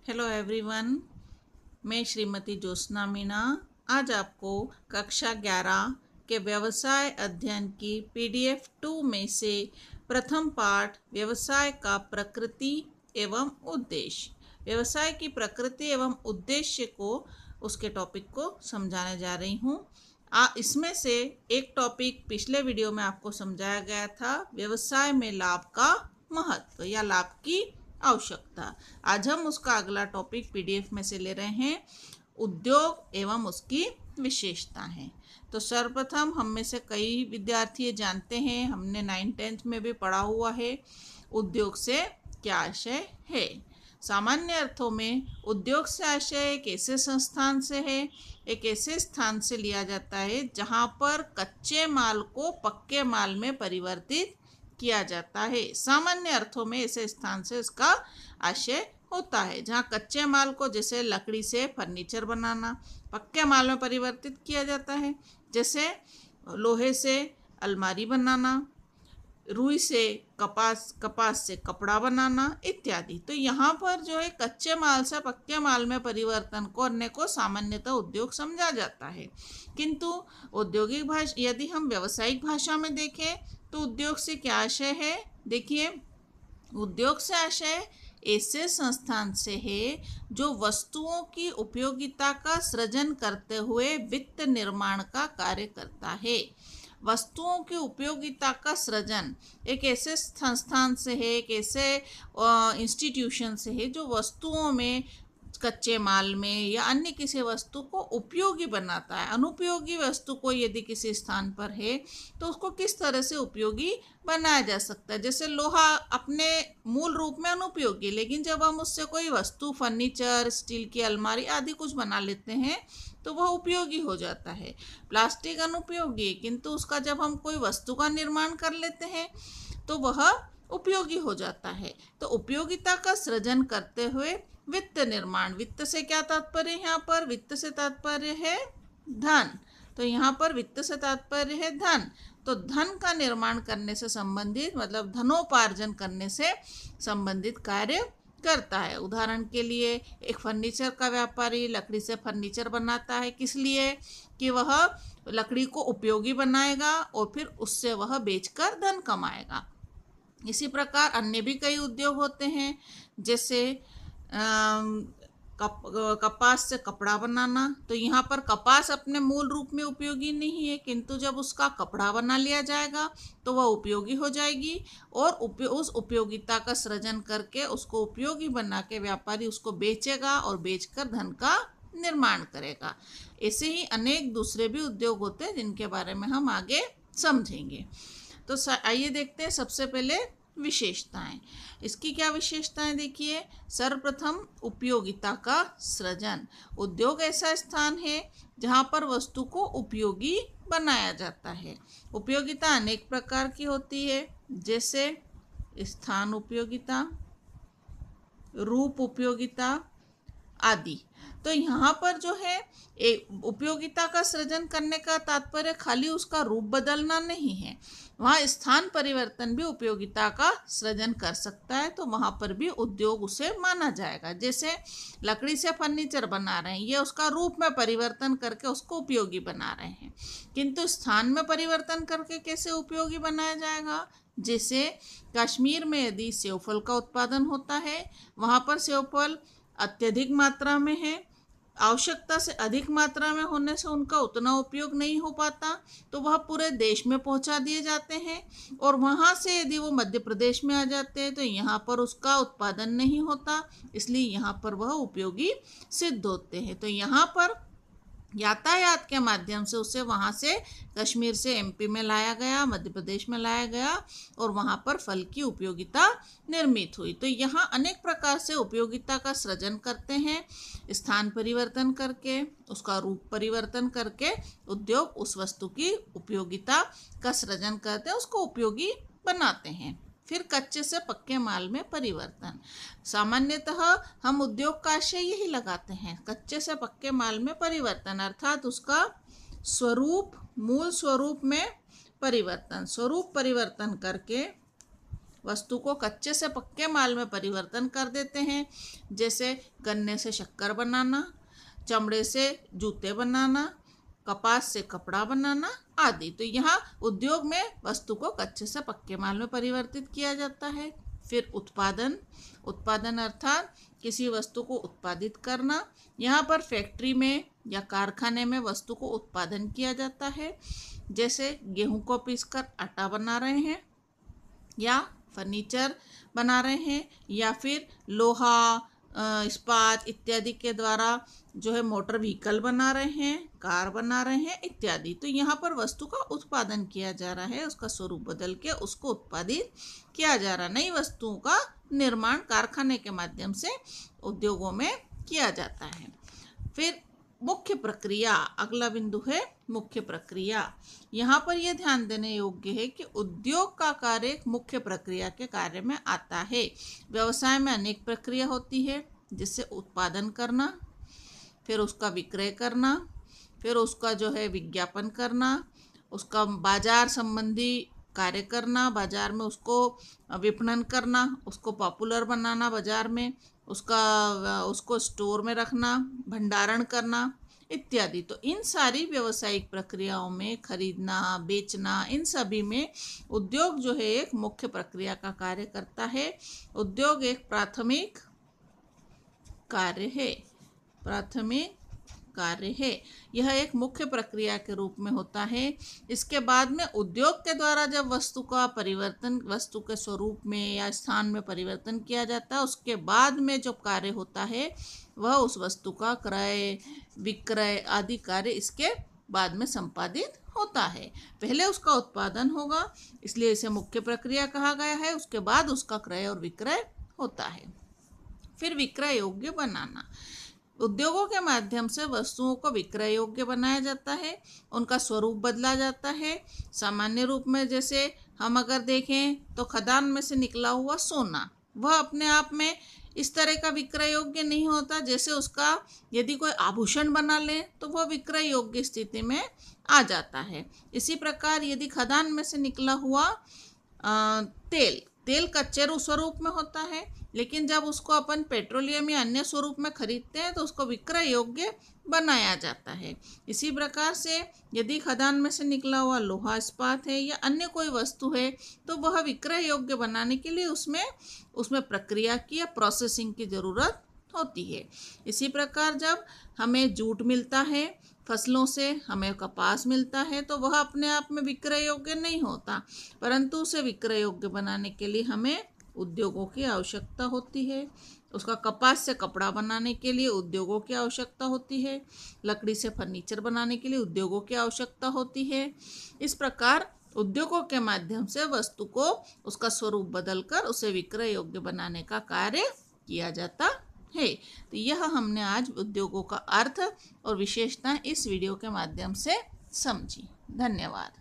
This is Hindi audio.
हेलो एवरीवन, मैं श्रीमती ज्योत्सना मीणा आज आपको कक्षा 11 के व्यवसाय अध्ययन की पीडीएफ 2 में से प्रथम पाठ व्यवसाय का प्रकृति एवं उद्देश्य, व्यवसाय की प्रकृति एवं उद्देश्य को उसके टॉपिक को समझाने जा रही हूँ। इसमें से एक टॉपिक पिछले वीडियो में आपको समझाया गया था, व्यवसाय में लाभ का महत्व या लाभ की आवश्यकता। आज हम उसका अगला टॉपिक पीडीएफ में से ले रहे हैं, उद्योग एवं उसकी विशेषता है। तो सर्वप्रथम हम में से कई विद्यार्थी जानते हैं, हमने 9th-10th में भी पढ़ा हुआ है, उद्योग से क्या आशय है। सामान्य अर्थों में उद्योग से आशय एक ऐसे संस्थान से है, एक ऐसे स्थान से लिया जाता है जहां पर कच्चे माल को पक्के माल में परिवर्तित किया जाता है। सामान्य अर्थों में ऐसे स्थान से इसका आशय होता है जहाँ कच्चे माल को, जैसे लकड़ी से फर्नीचर बनाना, पक्के माल में परिवर्तित किया जाता है, जैसे लोहे से अलमारी बनाना, रुई से कपास से कपड़ा बनाना इत्यादि। तो यहाँ पर जो है कच्चे माल से पक्के माल में परिवर्तन करने को सामान्यतः उद्योग समझा जाता है। किंतु औद्योगिक भाषा, यदि हम व्यावसायिक भाषा में देखें तो उद्योग से क्या आशय है। देखिए, उद्योग से आशय ऐसे संस्थान से है जो वस्तुओं की उपयोगिता का सृजन करते हुए वित्त निर्माण का कार्य करता है। वस्तुओं की उपयोगिता का सृजन एक ऐसे संस्थान से है, एक ऐसे इंस्टीट्यूशन से है जो वस्तुओं में, कच्चे माल में या अन्य किसी वस्तु को उपयोगी बनाता है। अनुपयोगी वस्तु को यदि किसी स्थान पर है तो उसको किस तरह से उपयोगी बनाया जा सकता है। जैसे लोहा अपने मूल रूप में अनुपयोगी, लेकिन जब हम उससे कोई वस्तु, फर्नीचर, स्टील की अलमारी आदि कुछ बना लेते हैं तो वह उपयोगी हो जाता है। प्लास्टिक अनुपयोगी, किंतु उसका जब हम कोई वस्तु का निर्माण कर लेते हैं तो वह उपयोगी हो जाता है। तो उपयोगिता का सृजन करते हुए वित्त निर्माण, वित्त से क्या तात्पर्य है, यहाँ पर वित्त से तात्पर्य है धन। तो यहाँ पर वित्त से तात्पर्य है धन। तो धन का निर्माण करने से संबंधित, मतलब धनोपार्जन करने से संबंधित कार्य करता है। उदाहरण के लिए एक फर्नीचर का व्यापारी लकड़ी से फर्नीचर बनाता है, किस लिए कि वह लकड़ी को उपयोगी बनाएगा और फिर उससे वह बेचकर धन कमाएगा। इसी प्रकार अन्य भी कई उद्योग होते हैं, जैसे कपास से कपड़ा बनाना। तो यहाँ पर कपास अपने मूल रूप में उपयोगी नहीं है, किंतु जब उसका कपड़ा बना लिया जाएगा तो वह उपयोगी हो जाएगी और उस उपयोगिता का सृजन करके उसको उपयोगी बना के व्यापारी उसको बेचेगा और बेचकर धन का निर्माण करेगा। ऐसे ही अनेक दूसरे भी उद्योग होते हैं जिनके बारे में हम आगे समझेंगे। तो आइए देखते हैं सबसे पहले विशेषताएं। इसकी क्या विशेषताएं, देखिए, सर्वप्रथम उपयोगिता का सृजन। उद्योग ऐसा स्थान है जहां पर वस्तु को उपयोगी बनाया जाता है। उपयोगिता अनेक प्रकार की होती है, जैसे स्थान उपयोगिता, रूप उपयोगिता आदि। तो यहाँ पर जो है उपयोगिता का सृजन करने का तात्पर्य खाली उसका रूप बदलना नहीं है, वहाँ स्थान परिवर्तन भी उपयोगिता का सृजन कर सकता है, तो वहाँ पर भी उद्योग उसे माना जाएगा। जैसे लकड़ी से फर्नीचर बना रहे हैं, ये उसका रूप में परिवर्तन करके उसको उपयोगी बना रहे हैं, किंतु स्थान में परिवर्तन करके कैसे उपयोगी बनाया जाएगा। जैसे कश्मीर में यदि सेवफल का उत्पादन होता है, वहाँ पर सेवफल अत्यधिक मात्रा में है, आवश्यकता से अधिक मात्रा में होने से उनका उतना उपयोग नहीं हो पाता, तो वह पूरे देश में पहुंचा दिए जाते हैं और वहां से यदि वो मध्य प्रदेश में आ जाते हैं तो यहाँ पर उसका उत्पादन नहीं होता, इसलिए यहाँ पर वह उपयोगी सिद्ध होते हैं। तो यहाँ पर यातायात के माध्यम से उसे वहाँ से कश्मीर से एमपी में लाया गया, मध्य प्रदेश में लाया गया और वहाँ पर फल की उपयोगिता निर्मित हुई। तो यहाँ अनेक प्रकार से उपयोगिता का सृजन करते हैं, स्थान परिवर्तन करके, उसका रूप परिवर्तन करके उद्योग उस वस्तु की उपयोगिता का सृजन करते हैं, उसको उपयोगी बनाते हैं। फिर कच्चे से पक्के माल में परिवर्तन। सामान्यतः हम उद्योग का आशय यही लगाते हैं, कच्चे से पक्के माल में परिवर्तन, अर्थात उसका स्वरूप, मूल स्वरूप में परिवर्तन, स्वरूप परिवर्तन करके वस्तु को कच्चे से पक्के माल में परिवर्तन कर देते हैं, जैसे गन्ने से शक्कर बनाना, चमड़े से जूते बनाना, कपास से कपड़ा बनाना आदि। तो यहाँ उद्योग में वस्तु को कच्चे से पक्के माल में परिवर्तित किया जाता है। फिर उत्पादन, उत्पादन अर्थात किसी वस्तु को उत्पादित करना। यहाँ पर फैक्ट्री में या कारखाने में वस्तु को उत्पादन किया जाता है, जैसे गेहूं को पीसकर आटा बना रहे हैं, या फर्नीचर बना रहे हैं, या फिर लोहा, इस्पात इत्यादि के द्वारा जो है मोटर व्हीकल बना रहे हैं, कार बना रहे हैं इत्यादि। तो यहाँ पर वस्तु का उत्पादन किया जा रहा है, उसका स्वरूप बदल के उसको उत्पादित किया जा रहा है। नई वस्तुओं का निर्माण कारखाने के माध्यम से उद्योगों में किया जाता है। फिर मुख्य प्रक्रिया, अगला बिंदु है मुख्य प्रक्रिया। यहाँ पर यह ध्यान देने योग्य है कि उद्योग का कार्य एक मुख्य प्रक्रिया के कार्य में आता है। व्यवसाय में अनेक प्रक्रिया होती है, जिससे उत्पादन करना, फिर उसका विक्रय करना, फिर उसका जो है विज्ञापन करना, उसका बाजार संबंधी कार्य करना, बाजार में उसको विपणन करना, उसको पॉपुलर बनाना बाजार में, उसको स्टोर में रखना, भंडारण करना इत्यादि। तो इन सारी व्यावसायिक प्रक्रियाओं में खरीदना, बेचना, इन सभी में उद्योग जो है एक मुख्य प्रक्रिया का कार्य करता है। उद्योग एक प्राथमिक कार्य है, प्राथमिक कार्य है। यह एक मुख्य प्रक्रिया के रूप में होता है। इसके बाद में उद्योग के द्वारा जब वस्तु का परिवर्तन, वस्तु के स्वरूप में या स्थान में परिवर्तन किया जाता है, उसके बाद में जो कार्य होता है वह उस वस्तु का क्रय, विक्रय आदि कार्य इसके बाद में संपादित होता है। पहले उसका उत्पादन होगा, इसलिए इसे मुख्य प्रक्रिया कहा गया है। उसके बाद उसका क्रय और विक्रय होता है। फिर विक्रय योग्य बनाना, उद्योगों के माध्यम से वस्तुओं को विक्रय योग्य बनाया जाता है, उनका स्वरूप बदला जाता है। सामान्य रूप में जैसे हम अगर देखें तो खदान में से निकला हुआ सोना, वह अपने आप में इस तरह का विक्रय योग्य नहीं होता। जैसे उसका यदि कोई आभूषण बना ले तो वह विक्रय योग्य स्थिति में आ जाता है। इसी प्रकार यदि खदान में से निकला हुआ तेल कच्चे स्वरूप में होता है, लेकिन जब उसको अपन पेट्रोलियम या अन्य स्वरूप में खरीदते हैं तो उसको विक्रय योग्य बनाया जाता है। इसी प्रकार से यदि खदान में से निकला हुआ लोहा, इस्पात है या अन्य कोई वस्तु है तो वह विक्रय योग्य बनाने के लिए उसमें प्रक्रिया की या प्रोसेसिंग की ज़रूरत होती है। इसी प्रकार जब हमें जूट मिलता है, फसलों से हमें कपास मिलता है, तो वह अपने आप में विक्रय योग्य नहीं होता, परंतु उसे विक्रय योग्य बनाने के लिए हमें उद्योगों की आवश्यकता होती है। उसका कपास से कपड़ा बनाने के लिए उद्योगों की आवश्यकता होती है, लकड़ी से फर्नीचर बनाने के लिए उद्योगों की आवश्यकता होती है। इस प्रकार उद्योगों के माध्यम से वस्तु को उसका स्वरूप बदलकर उसे विक्रय योग्य बनाने का कार्य किया जाता है। तो यह हमने आज उद्योगों का अर्थ और विशेषता इस वीडियो के माध्यम से समझी। धन्यवाद।